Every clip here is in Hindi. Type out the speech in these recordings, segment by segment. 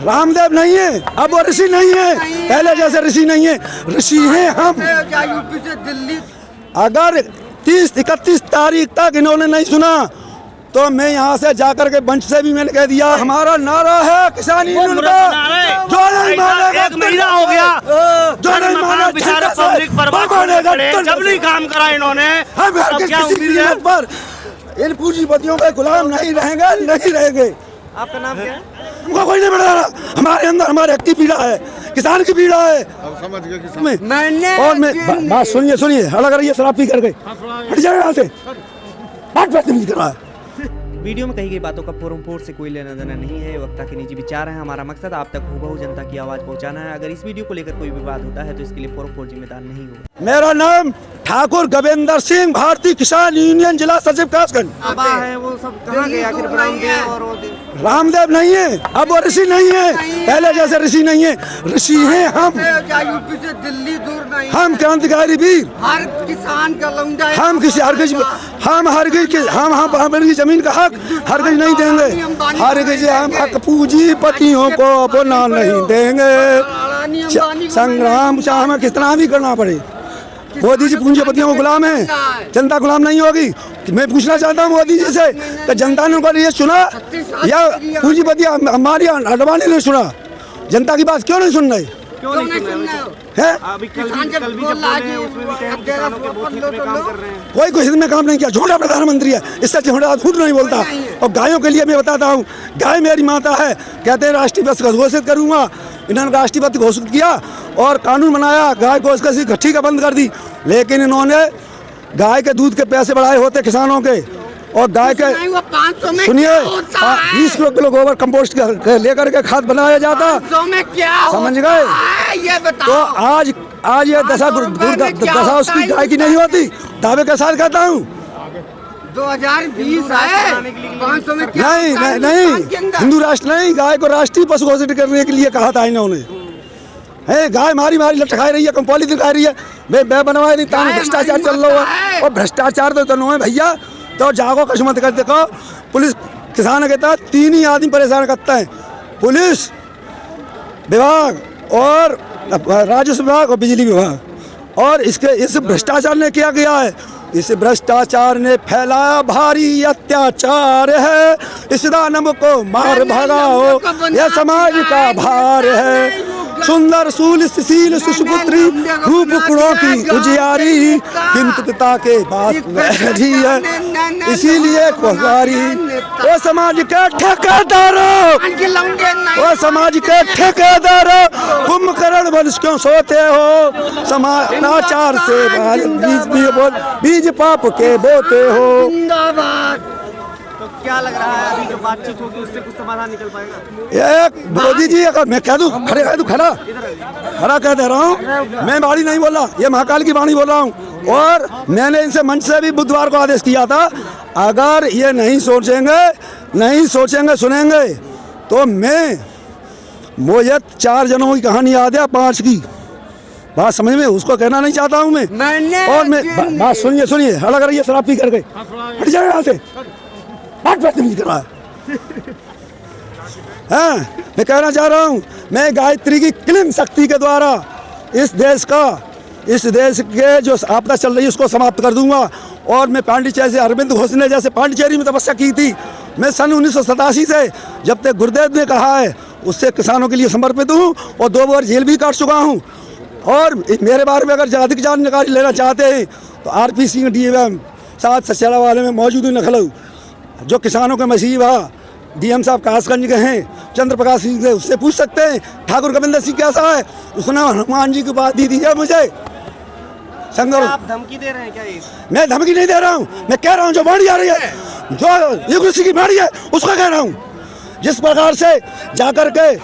रामदेव नहीं है, अब वो ऋषि नहीं है, पहले जैसे ऋषि नहीं है, ऋषि हैं हम। यूपी से दिल्ली अगर 30-31 तारीख तक इन्होंने नहीं सुना तो मैं यहाँ से जाकर के मंच से भी मैंने कह दिया, हमारा नारा है किसानी यूनियन का, जो नहीं मानेगा 1 महीना हो गया, जो नहीं मानेगा बेचारा पब्लिक बर्बाद होने जब नहीं काम करा इन्होंने, हम क्या किसी उम्मीद है? पर इन पूंजीपतियों के गुलाम नहीं रहेंगे, नहीं रहेंगे। आपका नाम क्या है? हमको कोई नहीं बता रहा, हमारे अंदर हमारे हक की पीड़ा है, किसान की पीड़ा है। समझ गए किसान। मैंने और मैं बात सुनिए, हला करिए, शराब पी करके हट जाए यहाँ से, बात नहीं कर रहा है। वीडियो में कही गई बातों का पूर्ण से कोई लेना देना नहीं है, वक्ता के निजी विचार हैं। हमारा मकसद आप तक हूबहू जनता की आवाज पहुंचाना है। अगर इस वीडियो को लेकर कोई विवाद होता है तो इसके लिए पूर्ण जिम्मेदार नहीं होगा। मेरा नाम ठाकुर गविंदर सिंह, भारतीय किसान यूनियन जिला सचिव कासगंज। है वो सब कहाँ गए आखिर? रामदेव और रामदेव नहीं है, अब वो ऋषि नहीं है, पहले जैसे ऋषि नहीं है, ऋषि हैं हम। यूपी से दिल्ली दूर नहीं, हम क्रांतिकारी वीर, हर किसान का लौंडा है। हम किसी हरगिज हम हमारी जमीन का हक हरगिज नहीं देंगे, हरगिज हम हक पूंजीपतियों को अपना नहीं देंगे। संग्राम चाहे हमें कितना भी करना पड़े। मोदी जी पूंजीपतियों को गुलाम है, जनता गुलाम नहीं होगी। मैं पूछना चाहता हूँ मोदी जी से, तो जनता ने उनको ये सुना या पूंजीपति हमारी अडवाणी ने सुना? जनता की बात क्यों नहीं सुन रहे? क्यों नहीं सुन रहे है? अभी कल भी जब बोल रहे हैं उसमें भी कहीं किसानों के बहुत हित में काम कर रहे हैं। कोई हित में काम नहीं किया, झूठा प्रधानमंत्री है, इससे झूठा झूठ नहीं बोलता। और गायों के लिए मैं बताता हूँ, गाय मेरी माता है, कहते हैं राष्ट्रीय पशु घोषित करूँगा, इन्होंने राष्ट्रीय पशु घोषित किया और कानून बनाया, गाय को उसका गट्ठी का बंद कर दी। लेकिन इन्होंने गाय के दूध के पैसे बढ़ाए होते किसानों के, और गाय के सुनिए 20 किलो गोबर कंपोस्ट लेकर के खाद बनाया जाता, समझ गए? तो आज ये दशा उसकी गाय की नहीं होती, दावे के साथ कहता हूँ। 2020 है, 500 में क्या? नहीं, हिंदू राष्ट्र नहीं, गाय को राष्ट्रीय पशु घोषित करने के लिए कहा था इन्होंने। है गाय मारी लट खा रही है, पॉलीथिन खा रही है, मैं बनवा नहीं, भ्रष्टाचार चल रहा है। और भ्रष्टाचार तो है भैया, तो जागो कशमत कर देखो। पुलिस किसान के तहत 3 ही आदमी परेशान करते हैं, पुलिस विभाग और राजस्व विभाग और बिजली विभाग। और इस भ्रष्टाचार ने क्या किया है? इस भ्रष्टाचार ने फैलाया भारी अत्याचार है, इस दानव को मार भगाओ, यह समाज का भार है। सुंदर सुशील सुपुत्री रूप गुणों की उजियारी, किंतु पिता के पास वैधी है, इसीलिए कुहारी। वो समाज के ठेकेदारों, वो समाज के ठेकेदारों, कुंभकर्ण वंश क्यों सोते हो? समाचार से बीज पाप के बोते हो। तो क्या लग रहा है अभी जो बातचीत होगी उससे कुछ समाधान निकल पाएगा? एक मोदी जी, अगर मैं कह दूं खड़ा कह दे रहा हूँ, मैं वाणी नहीं बोल रहा, ये महाकाल की वाणी बोल रहा हूँ। और मैंने इनसे मंच से भी बुधवार को आदेश किया था, अगर ये नहीं सोचेंगे सुनेंगे तो मुझे 4 जनों की कहानी याद है, 5 की बात समझ में, उसको कहना नहीं चाहता हूँ मैं। और मैं बात सुनिए, हला करिए, शराब पी करके हट जाए यहाँ से, बात नहीं कर रहा है। हाँ, मैं कहना चाह रहा हूँ, मैं गायत्री की क्लीन शक्ति के द्वारा इस देश के जो आपदा चल रही है उसको समाप्त कर दूंगा। और मैं पांडिचेरी से अरविंद घोष ने जैसे पांडिचेरी में तपस्या की थी, मैं सन 1987 से जब तक गुरुदेव ने कहा है उससे किसानों के लिए समर्पित हूँ, और 2 बार जेल भी काट चुका हूँ। और मेरे बारे में अगर अधिक जानकारी लेना चाहते हैं तो RP सिंह DMM 7 सचेरा वाले में मौजूद नखलऊ, जो किसानों के मसीहा DM साहब कासगंज के हैं, चंद्र प्रकाश सिंह से उससे पूछ सकते हैं। ठाकुर गोविंदर सिंह कैसा है, उसने हनुमान जी की बात दी थी मुझे। संगर आप धमकी दे रहे हैं क्या? ये मैं धमकी नहीं दे रहा हूँ, मैं कह रहा हूँ जो बाणी आ रही है, जो युग ऋषि की बाणी है उसका कह रहा हूँ। जिस प्रकार से जाकर के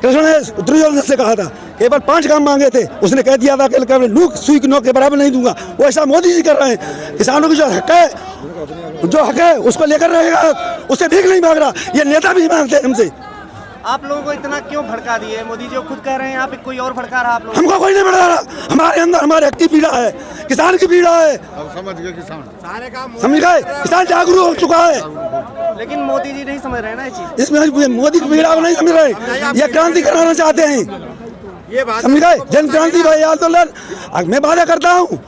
कृष्ण ने दुर्योधन से कहा था, केवल 5 काम मांगे थे, उसने कह दिया था कि नूक सुई की नोक के बराबर नहीं दूंगा। वो ऐसा मोदी जी कर रहे हैं। किसानों की जो हक है उसको लेकर रहेगा, उससे भीख नहीं मांग रहा। ये नेता भी मांगते हैं हमसे। आप लोगों को इतना क्यों भड़का दिए? मोदी जी खुद कह रहे हैं यहाँ पे कोई और भड़का रहा आप लोग? हमको कोई नहीं भड़का रहा, हमारे अंदर हमारे हक की पीड़ा है, किसान की पीड़ा है, अब समझ गए किसान। समझ गए, किसान जागरूक हो चुका है। लेकिन मोदी जी नहीं समझ रहे ना ये चीज। इसमें मोदी की पीड़ा को नहीं समझ रहे, ये क्रांति कराना चाहते हैं, समझ गए, जन क्रांति भाई आंदोलन। मैं वादा करता हूँ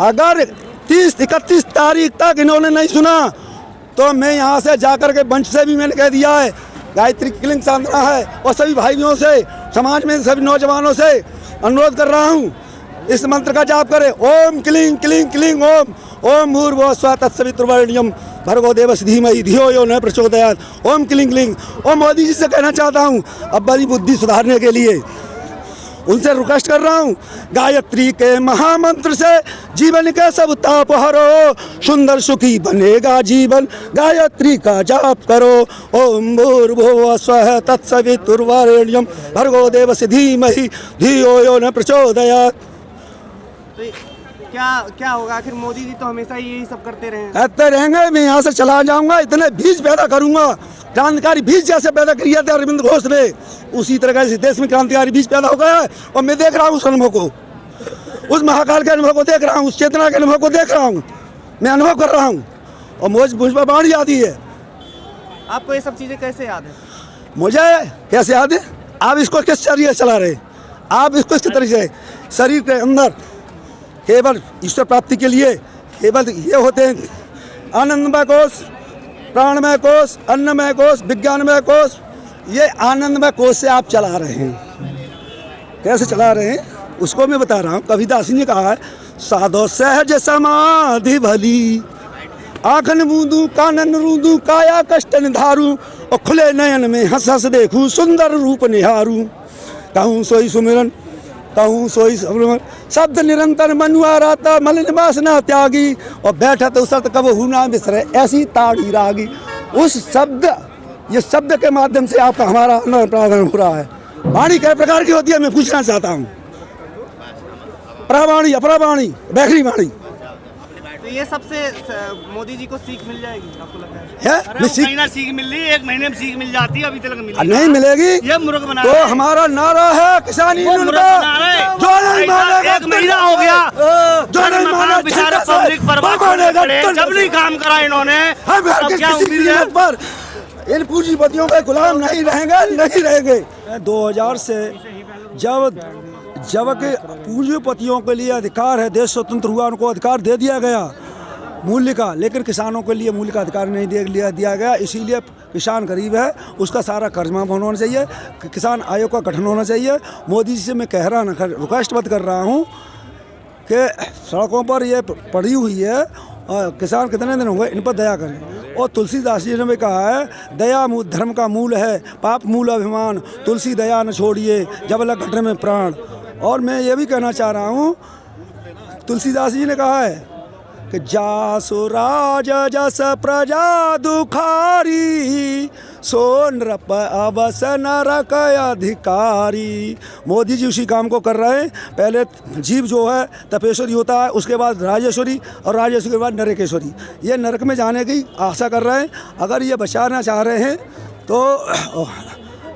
अगर 30-31 तारीख तक इन्होंने नहीं सुना तो मैं यहाँ से जाकर के मंच से भी मैंने कह दिया है, गायत्री क्लिंग साधना है और सभी भाइयों से, समाज में सभी नौजवानों से अनुरोध कर रहा हूँ, इस मंत्र का जाप करें, ओम क्लीं क्लीं क्लीं ओम, ओम भूर्भुवः स्वः तत्सवितुर्वरेण्यं भर्गो देवस्य धीमहि धियो यो न प्रचोदयात्, ओम क्लीं क्लीं। और मोदी जी से कहना चाहता हूँ अब बड़ी बुद्धि सुधारने के लिए उनसे रिक्वेस्ट कर रहा हूँ, गायत्री के महामंत्र से जीवन के सब ताप हरो, सुंदर सुखी बनेगा जीवन, गायत्री का जाप करो, ओम भूर्भुवः स्वः तत्सवितुर्वरेण्यं भर्गो देवस्य धीमहि धियो यो न प्रचोदयात्। तो क्या क्या होगा आखिर? मोदी जी तो हमेशा यही सब करते रहे हैं। कहते रहेंगे, मैं यहाँ से चला जाऊंगा, इतने बीज पैदा करूंगा, क्रांतिकारी बीज जैसे पैदा किया था अरविंद घोष ने, उसी तरह से देश में क्रांतिकारी बीज पैदा हो गया है। और मैं देख रहा हूँ उस अनुभव को, उस महाकाल के अनुभव को देख रहा हूँ, उस चेतना के अनुभव को देख रहा हूँ, मैं अनुभव कर रहा हूँ और मुझ पर बाढ़ आती है। आपको ये सब चीजें कैसे याद है? मुझे कैसे याद है? आप इसको किस जरिए चला रहे, आप इसको किस तरीके से शरीर के अंदर केवल ईश्वर प्राप्ति के लिए केवल ये होते हैं आनंदमय कोश, प्राणमय कोश, अन्नमय कोश, विज्ञानमय कोश, ये आनंदमय कोश से आप चला रहे हैं। कैसे चला रहे हैं उसको मैं बता रहा हूँ। कबीरदास जी ने कहा है, साधो सहज समाधि भली, आँखन मूंदू कानन रूंदू, काया कष्ट निधारू, और खुले नयन में हंस हंस देखूं, सुंदर रूप निहारूं, कहूँ सोई सुमिरन, कहूँ सोई सुमिरन, शब्द निरंतर मनुआ राता, मल वासना त्यागी, और बैठा तो सत कब हुना बिसरे, ऐसी ताड़ी रागी। उस शब्द, ये शब्द के माध्यम से आपका हमारा प्रावधान हो रहा है। वाणी कई प्रकार की होती है, मैं पूछना चाहता हूँ, प्रावाणी, अपरावाणी, बैखरी वाणी। तो ये सबसे मोदी जी को सीख मिल जाएगी आपको लगता है? अरे वो महीना सीख मिल रही है, एक महीने में सीख मिल जाती है, अभी तक मिली नहीं मिलेगी। ये मूर्ख बना तो रहे हैं। हमारा नारा है किसानी वो मूर्ख बना रहे हैं। जो नहीं मानेगा, एक महीना हो गया, जो नहीं मानेगा बेचारे पब्लिक बर्बाद होने पड़े, जब नहीं काम करा इन्होंने, हम अब क्या किसी उम्मीद है? कीमत पर इन पूंजीपतियों के गुलाम नहीं रहेंगे, नहीं रहेंगे। 2000 से जब के पूंजीपतियों के लिए अधिकार है, देश स्वतंत्र हुआ, उनको अधिकार दे दिया गया मूल्य का, लेकिन किसानों के लिए मूल्य का अधिकार नहीं दिया गया। इसीलिए किसान गरीब है, उसका सारा कर्ज माफ होना चाहिए, किसान आयोग का गठन होना चाहिए। मोदी जी से मैं कह रहा रिक्वेस्ट मत कर रहा हूँ कि सड़कों पर ये पड़ी हुई है, किसान कितने दिन हो गए, इन पर दया करें। और तुलसीदास जी ने भी कहा है, दया धर्म का मूल है, पाप मूल अभिमान, तुलसी दया न छोड़िए, जब लग घटने में प्राण। और मैं ये भी कहना चाह रहा हूँ, तुलसीदास जी ने कहा है कि जासु राज जस प्रजा दुखारी, सो नृप अवस नरक अधिकारी। मोदी जी उसी काम को कर रहे हैं। पहले जीव जो है तपेश्वरी होता है, उसके बाद राजेश्वरी, और राजेश्वरी के बाद नरकेश्वरी। ये नरक में जाने की आशा कर रहे हैं। अगर ये बचाना चाह रहे हैं तो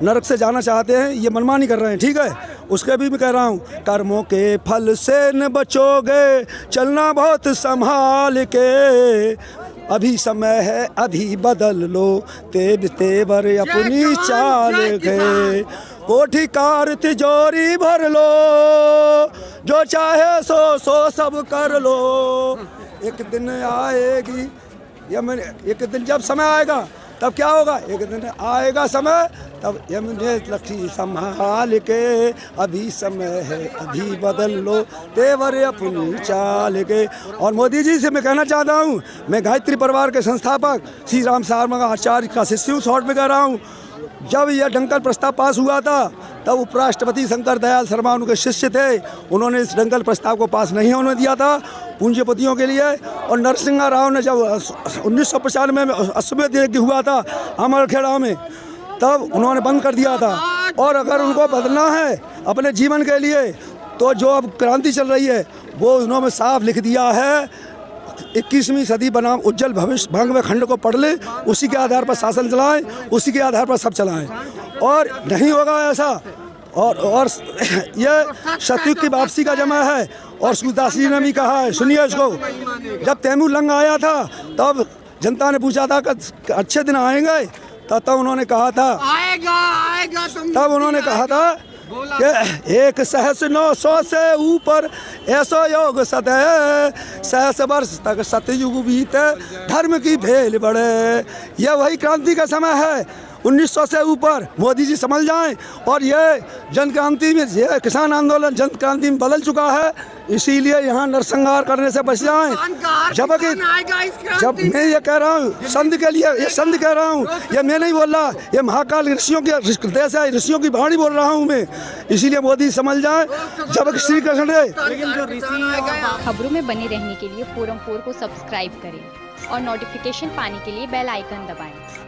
नरक से जाना चाहते हैं, ये मनमानी कर रहे हैं, ठीक है। उसके भी मैं कह रहा हूँ, कर्मों के फल से न बचोगे, चलना बहुत संभाल के, अभी समय है अभी बदल लो, तेवर अपनी चाल के, कोठी कार तिजोरी भर लो, जो चाहे सो सब कर लो। एक दिन आएगी, एक दिन जब समय आएगा तब क्या होगा, एक दिन आएगा समय तब यमुने लक्ष्मी संभाल के, अभी समय है अभी बदल लो, तेवर अपनी चाल के। और मोदी जी से मैं कहना चाहता हूँ, मैं गायत्री परिवार के संस्थापक श्री राम शर्मा आचार्य का शिष्य हूँ, शॉर्ट में कह रहा हूँ। जब यह डंकल प्रस्ताव पास हुआ था तब उपराष्ट्रपति शंकर दयाल शर्मा उनके शिष्य थे, उन्होंने इस डंकल प्रस्ताव को पास नहीं होने दिया था पूंजीपतियों के लिए। और नरसिंह राव ने जब 1995 में 80वें हुआ था अमरखेड़ा में, तब उन्होंने बंद कर दिया था। और अगर उनको बदलना है अपने जीवन के लिए, तो जो अब क्रांति चल रही है वो उन्होंने साफ लिख दिया है, 21वीं सदी बनाम उज्जवल भविष्य भांगवे खंड को पढ़ ले, उसी के आधार पर शासन चलाएं, उसी के आधार पर सब चलाएं। और नहीं होगा ऐसा, और ये सतयुग की वापसी का जमा है। और सूरदास जी ने भी कहा है, सुनिए इसको, जब तैमूर लंग आया था तब जनता ने पूछा था कि अच्छे दिन आएंगे, तब उन्होंने कहा था, आएगा तब उन्होंने कहा था कि 1,900 से ऊपर ऐसा योग सतह 100 वर्ष तक सतयुग बीते धर्म की भेल बढ़े। यह वही क्रांति का समय है 1900 से ऊपर। मोदी जी समझ जाएं। और ये जन क्रांति में, ये किसान आंदोलन जन क्रांति में बदल चुका है, इसीलिए यहाँ नरसंहार करने से बच जाएं। जबकि जब मैं ये कह रहा हूँ संत के लिए, ये संत कह रहा हूँ, ये मैं नहीं बोल रहा, ये महाकाल ऋषियों के देश है, ऋषियों की वाणी बोल रहा हूँ मैं। इसीलिए मोदी समझ जाए। जब श्री कृष्ण ने खबरों में बने रहने के लिए फोरम 4 को सब्सक्राइब करें और नोटिफिकेशन पाने के लिए बेल आइकन दबाएं।